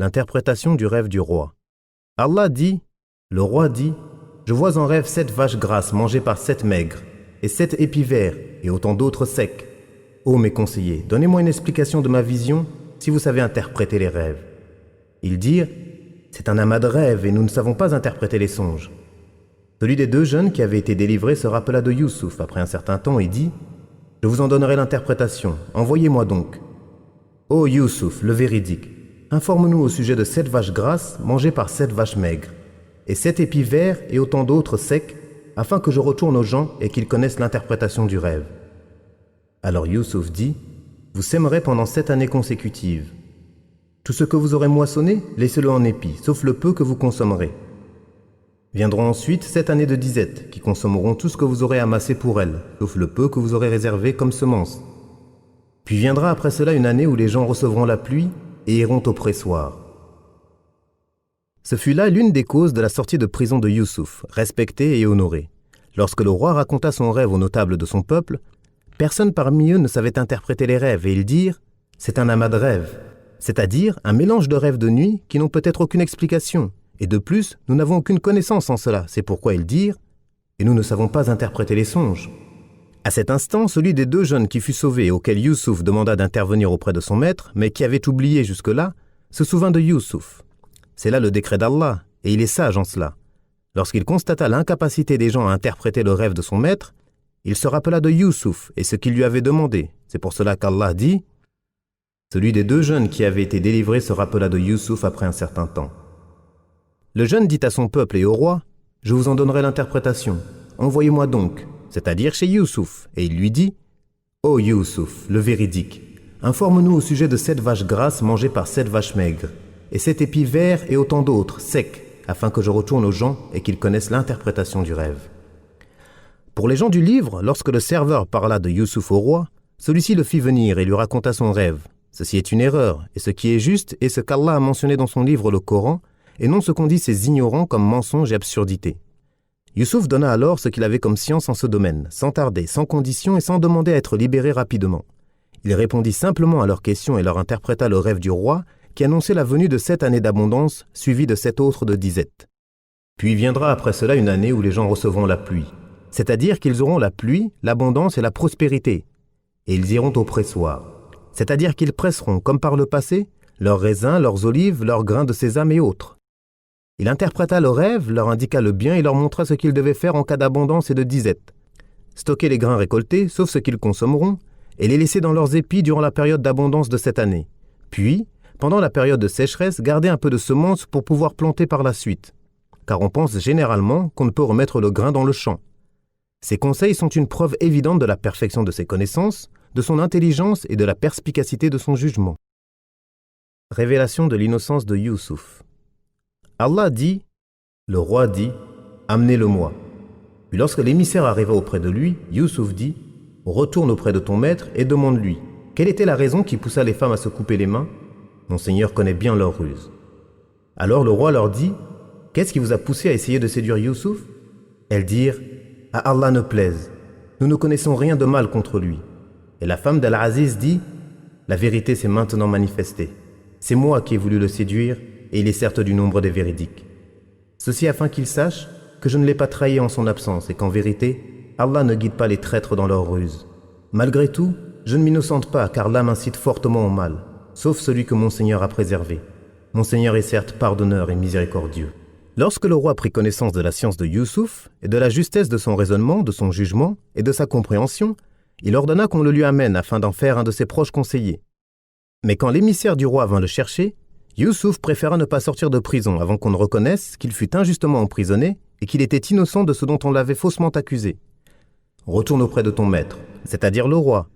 L'interprétation du rêve du roi. Allah dit, le roi dit, je vois en rêve 7 vaches grasses mangées par 7 maigres, et 7 épis verts, et autant d'autres secs. Ô mes conseillers, donnez-moi une explication de ma vision, si vous savez interpréter les rêves. Ils dirent, c'est un amas de rêves, et nous ne savons pas interpréter les songes. Celui des 2 jeunes qui avaient été délivrés se rappela de Youssouf après un certain temps et dit, je vous en donnerai l'interprétation, envoyez-moi donc. Ô Youssouf, le véridique, informe-nous au sujet de 7 vaches grasses mangées par 7 vaches maigres, et 7 épis verts et autant d'autres secs, afin que je retourne aux gens et qu'ils connaissent l'interprétation du rêve. Alors Youssouf dit, vous sèmerez pendant 7 années consécutives. Tout ce que vous aurez moissonné, laissez-le en épis, sauf le peu que vous consommerez. Viendront ensuite 7 années de disette, qui consommeront tout ce que vous aurez amassé pour elles, sauf le peu que vous aurez réservé comme semence. Puis viendra après cela une année où les gens recevront la pluie et iront au pressoir. Ce fut là l'une des causes de la sortie de prison de Youssouf, respecté et honoré. Lorsque le roi raconta son rêve aux notables de son peuple, personne parmi eux ne savait interpréter les rêves et ils dirent « c'est un amas de rêves », c'est-à-dire un mélange de rêves de nuit qui n'ont peut-être aucune explication. Et de plus, nous n'avons aucune connaissance en cela, c'est pourquoi ils dirent « et nous ne savons pas interpréter les songes ». À cet instant, celui des 2 jeunes qui fut sauvé et auquel Youssouf demanda d'intervenir auprès de son maître, mais qui avait oublié jusque-là, se souvint de Youssouf. C'est là le décret d'Allah, et il est sage en cela. Lorsqu'il constata l'incapacité des gens à interpréter le rêve de son maître, il se rappela de Youssouf et ce qu'il lui avait demandé. C'est pour cela qu'Allah dit « Celui des 2 jeunes qui avaient été délivrés se rappela de Youssouf après un certain temps. » Le jeune dit à son peuple et au roi « Je vous en donnerai l'interprétation. Envoyez-moi donc. » c'est-à-dire chez Youssouf, et il lui dit « Ô Youssouf, le véridique, informe-nous au sujet de 7 vaches grasses mangées par 7 vaches maigres, et 7 épis verts et autant d'autres, secs, afin que je retourne aux gens et qu'ils connaissent l'interprétation du rêve. » Pour les gens du livre, lorsque le serveur parla de Youssouf au roi, celui-ci le fit venir et lui raconta son rêve. Ceci est une erreur, et ce qui est juste est ce qu'Allah a mentionné dans son livre le Coran, et non ce qu'ont dit ces ignorants comme mensonge et absurdité. Youssouf donna alors ce qu'il avait comme science en ce domaine, sans tarder, sans condition et sans demander à être libéré rapidement. Il répondit simplement à leurs questions et leur interpréta le rêve du roi qui annonçait la venue de 7 années d'abondance suivies de 7 autres de disette. Puis viendra après cela une année où les gens recevront la pluie, c'est-à-dire qu'ils auront la pluie, l'abondance et la prospérité, et ils iront au pressoir, c'est-à-dire qu'ils presseront, comme par le passé, leurs raisins, leurs olives, leurs grains de sésame et autres. Il interpréta le rêve, leur indiqua le bien et leur montra ce qu'ils devaient faire en cas d'abondance et de disette. Stocker les grains récoltés, sauf ce qu'ils consommeront, et les laisser dans leurs épis durant la période d'abondance de cette année. Puis, pendant la période de sécheresse, garder un peu de semences pour pouvoir planter par la suite. Car on pense généralement qu'on ne peut remettre le grain dans le champ. Ces conseils sont une preuve évidente de la perfection de ses connaissances, de son intelligence et de la perspicacité de son jugement. Révélation de l'innocence de Youssouf. Allah dit, le roi dit, amenez-le-moi. Puis lorsque l'émissaire arriva auprès de lui, Youssouf dit, retourne auprès de ton maître et demande-lui, quelle était la raison qui poussa les femmes à se couper les mains? Mon Seigneur connaît bien leur ruse. Alors le roi leur dit, qu'est-ce qui vous a poussé à essayer de séduire Youssouf? Elles dirent, à Allah ne plaise, nous ne connaissons rien de mal contre lui. Et la femme d'Al-Aziz dit, la vérité s'est maintenant manifestée. C'est moi qui ai voulu le séduire, et il est certes du nombre des véridiques. Ceci afin qu'il sache que je ne l'ai pas trahi en son absence et qu'en vérité, Allah ne guide pas les traîtres dans leur ruse. Malgré tout, je ne m'innocente pas car l'âme incite fortement au mal, sauf celui que mon Seigneur a préservé. Mon Seigneur est certes pardonneur et miséricordieux. Lorsque le roi prit connaissance de la science de Youssouf et de la justesse de son raisonnement, de son jugement et de sa compréhension, il ordonna qu'on le lui amène afin d'en faire un de ses proches conseillers. Mais quand l'émissaire du roi vint le chercher, Youssouf préféra ne pas sortir de prison avant qu'on ne reconnaisse qu'il fut injustement emprisonné et qu'il était innocent de ce dont on l'avait faussement accusé. Retourne auprès de ton maître, c'est-à-dire le roi,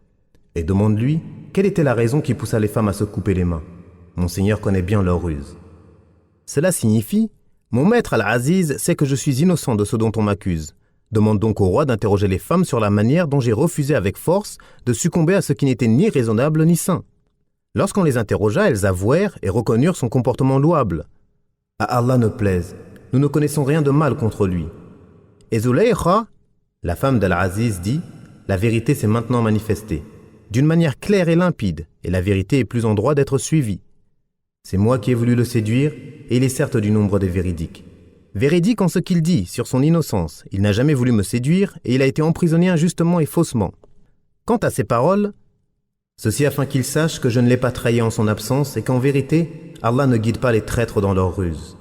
et demande-lui quelle était la raison qui poussa les femmes à se couper les mains. Mon Seigneur connaît bien leur ruse. Cela signifie, mon maître Al-Aziz sait que je suis innocent de ce dont on m'accuse. Demande donc au roi d'interroger les femmes sur la manière dont j'ai refusé avec force de succomber à ce qui n'était ni raisonnable ni sain. Lorsqu'on les interrogea, elles avouèrent et reconnurent son comportement louable. À Allah ne plaise, nous ne connaissons rien de mal contre lui. Et Zulaykha, la femme d'Al-Aziz, dit, la vérité s'est maintenant manifestée, d'une manière claire et limpide, et la vérité est plus en droit d'être suivie. C'est moi qui ai voulu le séduire, et il est certes du nombre des véridiques. Véridique en ce qu'il dit sur son innocence. Il n'a jamais voulu me séduire, et il a été emprisonné injustement et faussement. Quant à ses paroles, ceci afin qu'il sache que je ne l'ai pas trahi en son absence, et qu'en vérité, Allah ne guide pas les traîtres dans leurs ruses.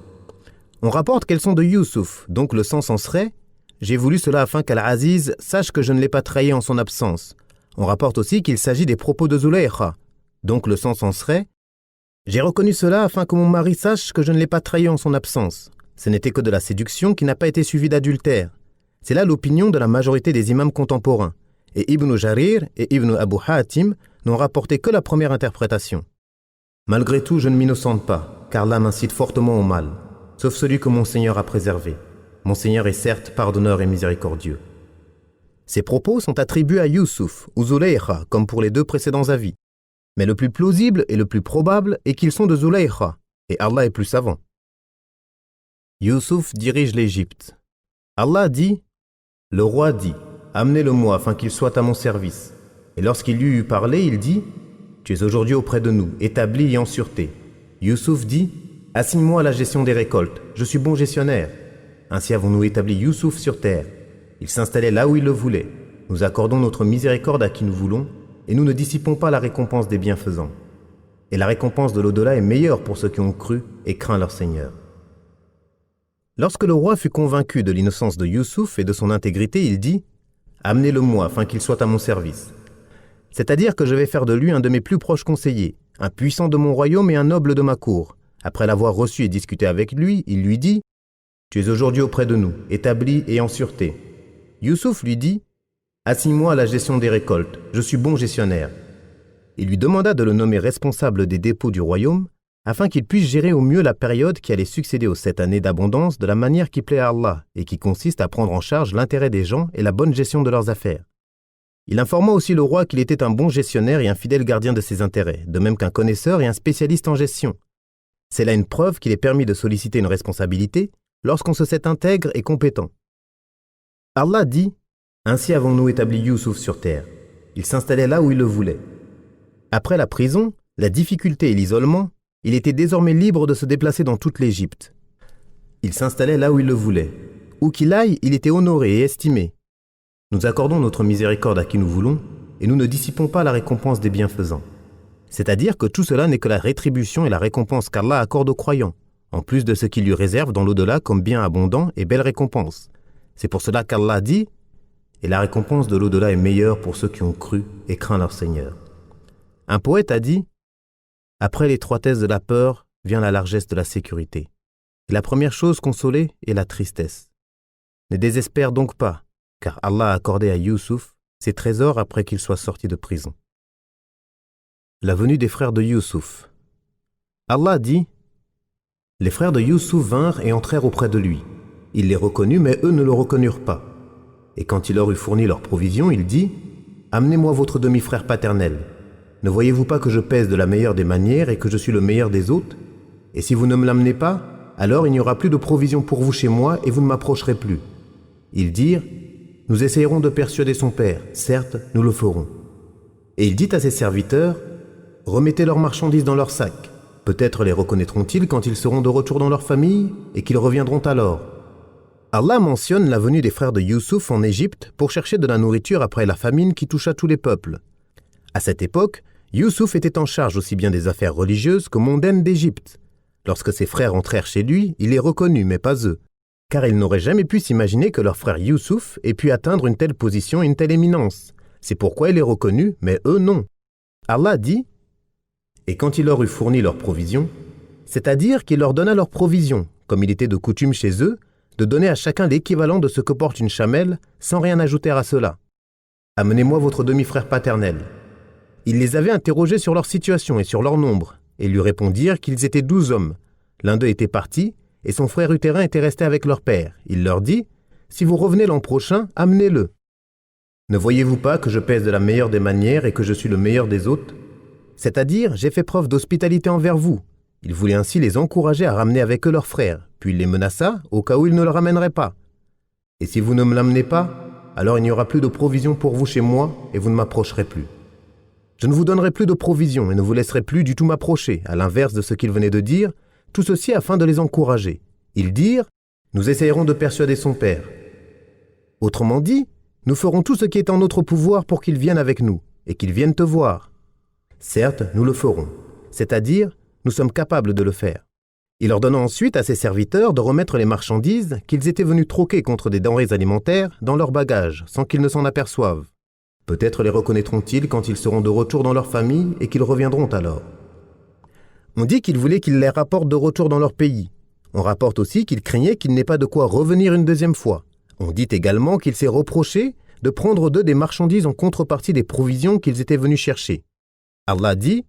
On rapporte qu'elles sont de Youssouf, donc le sens en serait « J'ai voulu cela afin qu'Al-Aziz sache que je ne l'ai pas trahi en son absence ». On rapporte aussi qu'il s'agit des propos de Zulaykha, donc le sens en serait « J'ai reconnu cela afin que mon mari sache que je ne l'ai pas trahi en son absence ». Ce n'était que de la séduction qui n'a pas été suivie d'adultère. C'est là l'opinion de la majorité des imams contemporains, et Ibn Jarir et Ibn Abu Hatim n'ont rapporté que la première interprétation. Malgré tout, je ne m'innocente pas, car l'âme incite fortement au mal, sauf celui que mon Seigneur a préservé. Mon Seigneur est certes pardonneur et miséricordieux. Ces propos sont attribués à Youssouf ou Zulaykha, comme pour les deux précédents avis. Mais le plus plausible et le plus probable est qu'ils sont de Zulaykha, et Allah est plus savant. Youssouf dirige l'Égypte. Allah dit, le roi dit, amenez-le-moi afin qu'il soit à mon service. Et lorsqu'il lui eut parlé, il dit, tu es aujourd'hui auprès de nous, établi et en sûreté. Youssouf dit, assigne-moi à la gestion des récoltes, je suis bon gestionnaire. Ainsi avons-nous établi Youssouf sur terre. Il s'installait là où il le voulait. Nous accordons notre miséricorde à qui nous voulons, et nous ne dissipons pas la récompense des bienfaisants. Et la récompense de l'au-delà est meilleure pour ceux qui ont cru et craint leur Seigneur. Lorsque le roi fut convaincu de l'innocence de Youssouf et de son intégrité, il dit « Amenez-le-moi afin qu'il soit à mon service. » C'est-à-dire que je vais faire de lui un de mes plus proches conseillers, un puissant de mon royaume et un noble de ma cour. Après l'avoir reçu et discuté avec lui, il lui dit « Tu es aujourd'hui auprès de nous, établi et en sûreté. » Youssouf lui dit « Assigne-moi à la gestion des récoltes, je suis bon gestionnaire. » Il lui demanda de le nommer responsable des dépôts du royaume, afin qu'il puisse gérer au mieux la période qui allait succéder aux 7 années d'abondance de la manière qui plaît à Allah et qui consiste à prendre en charge l'intérêt des gens et la bonne gestion de leurs affaires. Il informa aussi le roi qu'il était un bon gestionnaire et un fidèle gardien de ses intérêts, de même qu'un connaisseur et un spécialiste en gestion. C'est là une preuve qu'il est permis de solliciter une responsabilité lorsqu'on se sait intègre et compétent. Allah dit « Ainsi avons-nous établi Youssouf sur terre. Il s'installait là où il le voulait. » Après la prison, la difficulté et l'isolement, il était désormais libre de se déplacer dans toute l'Égypte. Il s'installait là où il le voulait. Où qu'il aille, il était honoré et estimé. Nous accordons notre miséricorde à qui nous voulons, et nous ne dissipons pas la récompense des bienfaisants. C'est-à-dire que tout cela n'est que la rétribution et la récompense qu'Allah accorde aux croyants, en plus de ce qu'il lui réserve dans l'au-delà comme bien abondant et belle récompense. C'est pour cela qu'Allah dit « Et la récompense de l'au-delà est meilleure pour ceux qui ont cru et craint leur Seigneur. » Un poète a dit « Après l'étroitesse de la peur vient la largesse de la sécurité. Et la première chose consolée est la tristesse. Ne désespère donc pas, car Allah a accordé à Youssouf ses trésors après qu'il soit sorti de prison. » La venue des frères de Youssouf. Allah dit « Les frères de Youssouf vinrent et entrèrent auprès de lui. Il les reconnut, mais eux ne le reconnurent pas. Et quand il leur eut fourni leurs provisions, il dit « Amenez-moi votre demi-frère paternel. Ne voyez-vous pas que je pèse de la meilleure des manières et que je suis le meilleur des hôtes? Et si vous ne me l'amenez pas, alors il n'y aura plus de provisions pour vous chez moi et vous ne m'approcherez plus. » Ils dirent « Nous essayerons de persuader son père, certes, nous le ferons. » Et il dit à ses serviteurs « Remettez leurs marchandises dans leurs sacs. Peut-être les reconnaîtront-ils quand ils seront de retour dans leur famille et qu'ils reviendront alors. » Allah mentionne la venue des frères de Youssouf en Égypte pour chercher de la nourriture après la famine qui toucha tous les peuples. À cette époque, Youssouf était en charge aussi bien des affaires religieuses que mondaines d'Égypte. Lorsque ses frères entrèrent chez lui, il les reconnut, mais pas eux, car ils n'auraient jamais pu s'imaginer que leur frère Youssouf ait pu atteindre une telle position et une telle éminence. C'est pourquoi il les reconnut, mais eux non. Allah dit « Et quand il leur eut fourni leurs provisions, c'est-à-dire qu'il leur donna leurs provisions, comme il était de coutume chez eux, de donner à chacun l'équivalent de ce que porte une chamelle, sans rien ajouter à cela. Amenez-moi votre demi-frère paternel. » Il les avait interrogés sur leur situation et sur leur nombre, et lui répondirent qu'ils étaient 12 hommes. L'un d'eux était parti, et son frère utérin était resté avec leur père. Il leur dit « Si vous revenez l'an prochain, amenez-le. Ne voyez-vous pas que je pèse de la meilleure des manières et que je suis le meilleur des hôtes? C'est-à-dire, j'ai fait preuve d'hospitalité envers vous. » Il voulait ainsi les encourager à ramener avec eux leur frère, puis il les menaça au cas où ils ne le ramèneraient pas. « Et si vous ne me l'amenez pas, alors il n'y aura plus de provisions pour vous chez moi et vous ne m'approcherez plus. » Je ne vous donnerai plus de provisions et ne vous laisserai plus du tout m'approcher, à l'inverse de ce qu'ils venaient de dire, tout ceci afin de les encourager. Ils dirent, nous essayerons de persuader son père. Autrement dit, nous ferons tout ce qui est en notre pouvoir pour qu'il vienne avec nous et qu'il vienne te voir. Certes, nous le ferons, c'est-à-dire, nous sommes capables de le faire. Il ordonna ensuite à ses serviteurs de remettre les marchandises qu'ils étaient venus troquer contre des denrées alimentaires dans leurs bagages, sans qu'ils ne s'en aperçoivent. Peut-être les reconnaîtront-ils quand ils seront de retour dans leur famille et qu'ils reviendront alors. On dit qu'il voulait qu'ils les rapportent de retour dans leur pays. On rapporte aussi qu'il craignait qu'il n'ait pas de quoi revenir une deuxième fois. On dit également qu'il s'est reproché de prendre d'eux des marchandises en contrepartie des provisions qu'ils étaient venus chercher. Allah dit,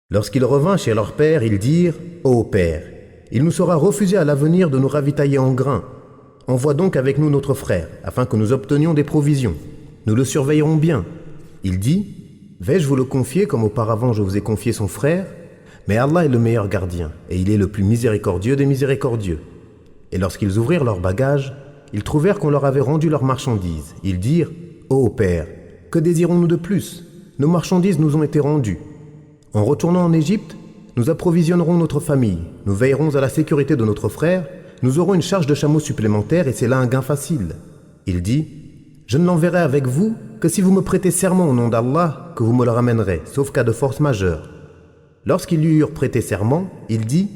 lorsqu'il revint chez leur père, ils dirent, ô père, il nous sera refusé à l'avenir de nous ravitailler en grains. Envoie donc avec nous notre frère, afin que nous obtenions des provisions. Nous le surveillerons bien. Il dit, vais-je vous le confier comme auparavant je vous ai confié son frère? Mais Allah est le meilleur gardien, et il est le plus miséricordieux des miséricordieux. Et lorsqu'ils ouvrirent leurs bagages, ils trouvèrent qu'on leur avait rendu leurs marchandises. Ils dirent, ô père, que désirons-nous de plus? Nos marchandises nous ont été rendues. En retournant en Égypte, nous approvisionnerons notre famille, nous veillerons à la sécurité de notre frère, nous aurons une charge de chameau supplémentaire et c'est là un gain facile. Il dit, je ne l'enverrai avec vous que si vous me prêtez serment au nom d'Allah que vous me le ramènerez, sauf cas de force majeure. Lorsqu'ils lui eurent prêté serment, il dit,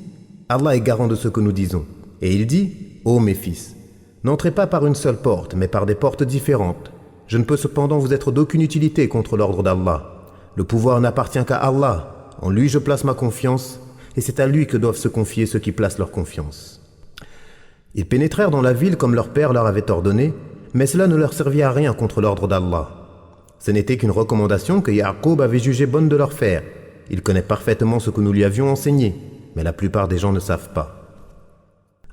Allah est garant de ce que nous disons. Et il dit, ô mes fils, n'entrez pas par une seule porte, mais par des portes différentes. Je ne peux cependant vous être d'aucune utilité contre l'ordre d'Allah. Le pouvoir n'appartient qu'à Allah. En lui je place ma confiance, et c'est à lui que doivent se confier ceux qui placent leur confiance. Ils pénétrèrent dans la ville comme leur père leur avait ordonné, mais cela ne leur servit à rien contre l'ordre d'Allah. Ce n'était qu'une recommandation que Ya'qub avait jugé bonne de leur faire. Il connaît parfaitement ce que nous lui avions enseigné, mais la plupart des gens ne savent pas.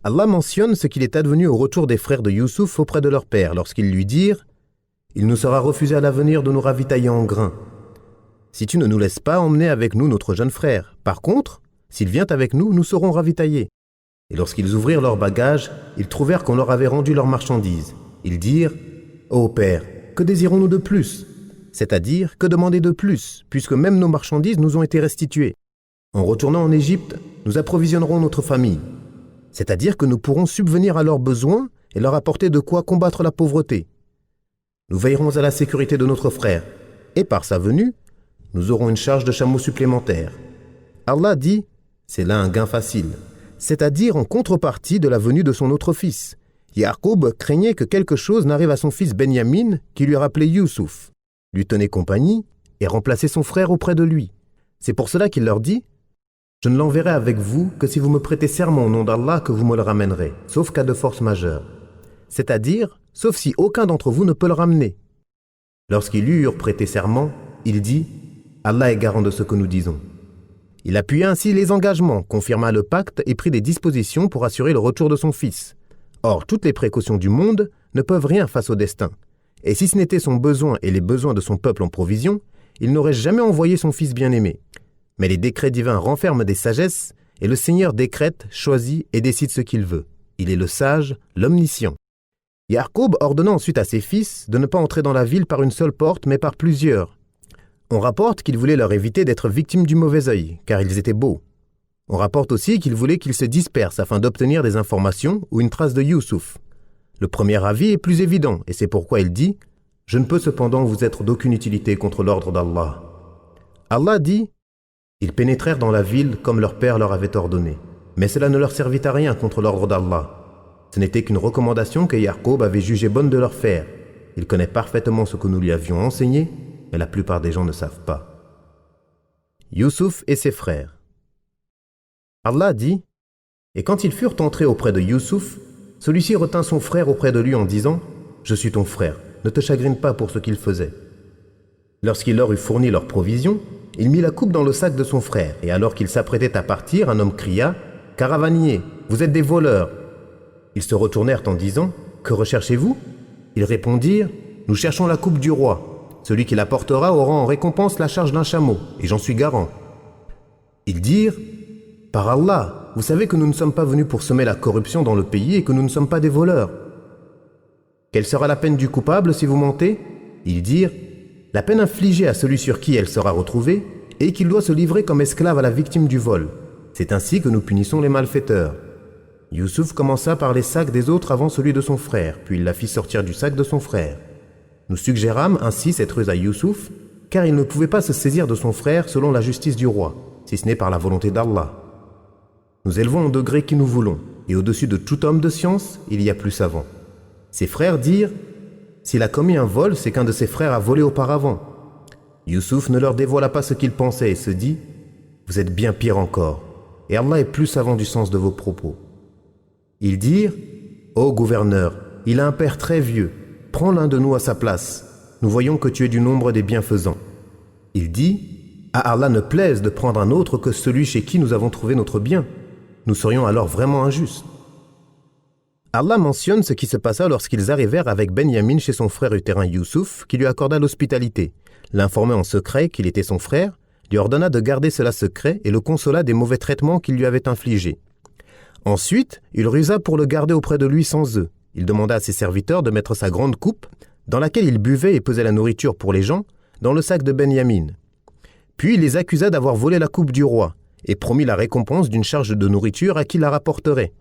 Allah mentionne ce qu'il est advenu au retour des frères de Youssouf auprès de leur père, lorsqu'ils lui dirent « Il nous sera refusé à l'avenir de nous ravitailler en grains. Si tu ne nous laisses pas emmener avec nous notre jeune frère, par contre, s'il vient avec nous, nous serons ravitaillés. » Et lorsqu'ils ouvrirent leurs bagages, ils trouvèrent qu'on leur avait rendu leurs marchandises. Ils dirent « Ô père, que désirons-nous de plus ?» C'est-à-dire, que demander de plus, puisque même nos marchandises nous ont été restituées. En retournant en Égypte, nous approvisionnerons notre famille. C'est-à-dire que nous pourrons subvenir à leurs besoins et leur apporter de quoi combattre la pauvreté. Nous veillerons à la sécurité de notre frère, et par sa venue, nous aurons une charge de chameau supplémentaire. Allah dit, c'est là un gain facile, c'est-à-dire en contrepartie de la venue de son autre fils. Ya'qub craignait que quelque chose n'arrive à son fils Benyamin, qui lui rappelait Youssouf, lui tenait compagnie et remplaçait son frère auprès de lui. C'est pour cela qu'il leur dit, je ne l'enverrai avec vous que si vous me prêtez serment au nom d'Allah que vous me le ramènerez, sauf cas de force majeure. C'est-à-dire, sauf si aucun d'entre vous ne peut le ramener. Lorsqu'ils lui eurent prêté serment, il dit, Allah est garant de ce que nous disons. Il appuya ainsi les engagements, confirma le pacte et prit des dispositions pour assurer le retour de son fils. Or, toutes les précautions du monde ne peuvent rien face au destin. Et si ce n'était son besoin et les besoins de son peuple en provision, il n'aurait jamais envoyé son fils bien-aimé. Mais les décrets divins renferment des sagesses, et le Seigneur décrète, choisit et décide ce qu'il veut. Il est le sage, l'omniscient. Ya'qub ordonna ensuite à ses fils de ne pas entrer dans la ville par une seule porte, mais par plusieurs. On rapporte qu'il voulait leur éviter d'être victimes du mauvais œil, car ils étaient beaux. On rapporte aussi qu'il voulait qu'ils se dispersent afin d'obtenir des informations ou une trace de Youssouf. Le premier avis est plus évident, et c'est pourquoi il dit « Je ne peux cependant vous être d'aucune utilité contre l'ordre d'Allah. » Allah dit « Ils pénétrèrent dans la ville comme leur père leur avait ordonné, mais cela ne leur servit à rien contre l'ordre d'Allah. Ce n'était qu'une recommandation que Ya'qub avait jugé bonne de leur faire. Il connaît parfaitement ce que nous lui avions enseigné, mais la plupart des gens ne savent pas. » Youssouf et ses frères. Allah dit « Et quand ils furent entrés auprès de Youssouf, celui-ci retint son frère auprès de lui en disant « Je suis ton frère, ne te chagrine pas pour ce qu'il faisait. » Lorsqu'il leur eut fourni leurs provisions, il mit la coupe dans le sac de son frère, et alors qu'il s'apprêtait à partir, un homme cria « Caravaniers, vous êtes des voleurs !» Ils se retournèrent en disant « Que recherchez-vous » Ils répondirent « Nous cherchons la coupe du roi. Celui qui la portera aura en récompense la charge d'un chameau, et j'en suis garant. » Ils dirent « Par Allah, vous savez que nous ne sommes pas venus pour semer la corruption dans le pays et que nous ne sommes pas des voleurs. Quelle sera la peine du coupable si vous mentez ?» Ils dirent la peine infligée à celui sur qui elle sera retrouvée est qu'il doit se livrer comme esclave à la victime du vol. C'est ainsi que nous punissons les malfaiteurs. Youssouf commença par les sacs des autres avant celui de son frère, puis il la fit sortir du sac de son frère. Nous suggérâmes ainsi cette ruse à Youssouf, car il ne pouvait pas se saisir de son frère selon la justice du roi, si ce n'est par la volonté d'Allah. Nous élevons au degré qui nous voulons, et au-dessus de tout homme de science, il y a plus savant. Ses frères dirent « S'il a commis un vol, c'est qu'un de ses frères a volé auparavant. » Youssouf ne leur dévoila pas ce qu'il pensait et se dit « Vous êtes bien pire encore, et Allah est plus savant du sens de vos propos. » Ils dirent « Ô gouverneur, il a un père très vieux, prends l'un de nous à sa place. Nous voyons que tu es du nombre des bienfaisants. » Il dit « À Allah ne plaise de prendre un autre que celui chez qui nous avons trouvé notre bien. Nous serions alors vraiment injustes. » Allah mentionne ce qui se passa lorsqu'ils arrivèrent avec Benyamin chez son frère utérin Youssouf, qui lui accorda l'hospitalité, l'informa en secret qu'il était son frère, lui ordonna de garder cela secret et le consola des mauvais traitements qu'il lui avait infligés. Ensuite, il rusa pour le garder auprès de lui sans œufs. Il demanda à ses serviteurs de mettre sa grande coupe, dans laquelle il buvait et pesait la nourriture pour les gens, dans le sac de Benyamin. Puis il les accusa d'avoir volé la coupe du roi, et promit la récompense d'une charge de nourriture à qui la rapporterait.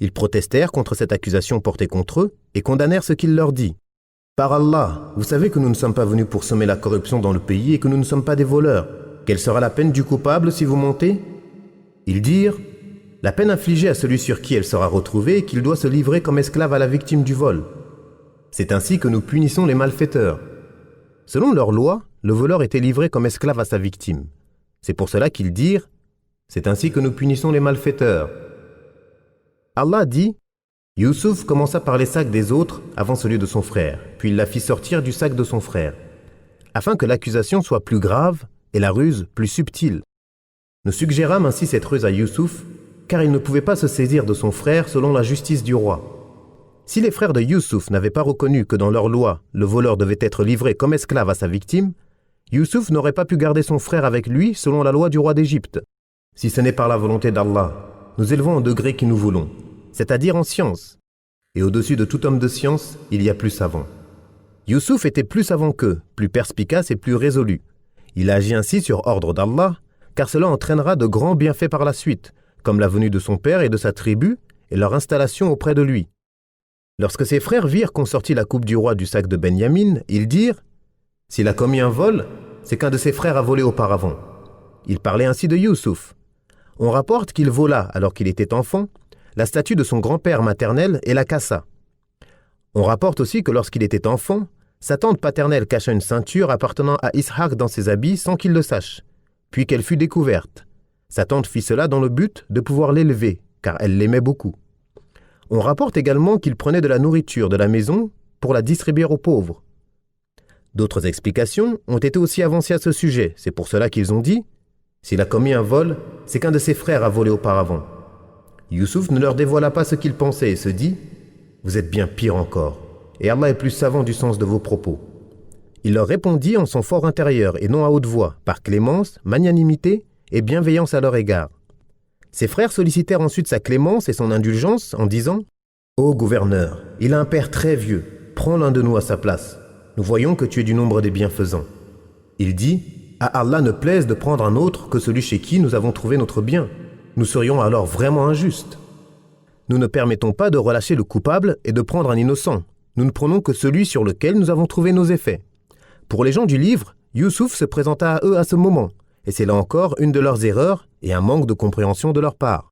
Ils protestèrent contre cette accusation portée contre eux et condamnèrent ce qu'il leur dit. « Par Allah, vous savez que nous ne sommes pas venus pour semer la corruption dans le pays et que nous ne sommes pas des voleurs. Quelle sera la peine du coupable si vous montez ?» Ils dirent « La peine infligée à celui sur qui elle sera retrouvée est qu'il doit se livrer comme esclave à la victime du vol. C'est ainsi que nous punissons les malfaiteurs. » Selon leur loi, le voleur était livré comme esclave à sa victime. C'est pour cela qu'ils dirent « C'est ainsi que nous punissons les malfaiteurs. » Allah dit « Youssouf commença par les sacs des autres avant celui de son frère, puis il la fit sortir du sac de son frère, afin que l'accusation soit plus grave et la ruse plus subtile. Nous suggérâmes ainsi cette ruse à Youssouf, car il ne pouvait pas se saisir de son frère selon la justice du roi. Si les frères de Youssouf n'avaient pas reconnu que dans leur loi, le voleur devait être livré comme esclave à sa victime, Youssouf n'aurait pas pu garder son frère avec lui selon la loi du roi d'Égypte. Si ce n'est par la volonté d'Allah, nous élevons au degré qui nous voulons, c'est-à-dire en science. Et au-dessus de tout homme de science, il y a plus savant. Youssouf était plus savant qu'eux, plus perspicace et plus résolu. Il agit ainsi sur ordre d'Allah, car cela entraînera de grands bienfaits par la suite, comme la venue de son père et de sa tribu, et leur installation auprès de lui. Lorsque ses frères virent qu'on sortit la coupe du roi du sac de Benyamin, ils dirent « S'il a commis un vol, c'est qu'un de ses frères a volé auparavant. » Ils parlaient ainsi de Youssouf. On rapporte qu'il vola, alors qu'il était enfant, la statue de son grand-père maternel et la cassa. On rapporte aussi que lorsqu'il était enfant, sa tante paternelle cacha une ceinture appartenant à Ishaq dans ses habits sans qu'il le sache, puis qu'elle fut découverte. Sa tante fit cela dans le but de pouvoir l'élever, car elle l'aimait beaucoup. On rapporte également qu'il prenait de la nourriture de la maison pour la distribuer aux pauvres. D'autres explications ont été aussi avancées à ce sujet, c'est pour cela qu'ils ont dit « S'il a commis un vol, c'est qu'un de ses frères a volé auparavant. » Youssouf ne leur dévoila pas ce qu'il pensait et se dit « Vous êtes bien pire encore, et Allah est plus savant du sens de vos propos. » Il leur répondit en son fort intérieur et non à haute voix, par clémence, magnanimité et bienveillance à leur égard. Ses frères sollicitèrent ensuite sa clémence et son indulgence en disant « Ô gouverneur, il a un père très vieux, prends l'un de nous à sa place. Nous voyons que tu es du nombre des bienfaisants. » Il dit « À Allah ne plaise de prendre un autre que celui chez qui nous avons trouvé notre bien. Nous serions alors vraiment injustes. Nous ne permettons pas de relâcher le coupable et de prendre un innocent. Nous ne prenons que celui sur lequel nous avons trouvé nos effets. » Pour les gens du livre, Youssouf se présenta à eux à ce moment, et c'est là encore une de leurs erreurs et un manque de compréhension de leur part.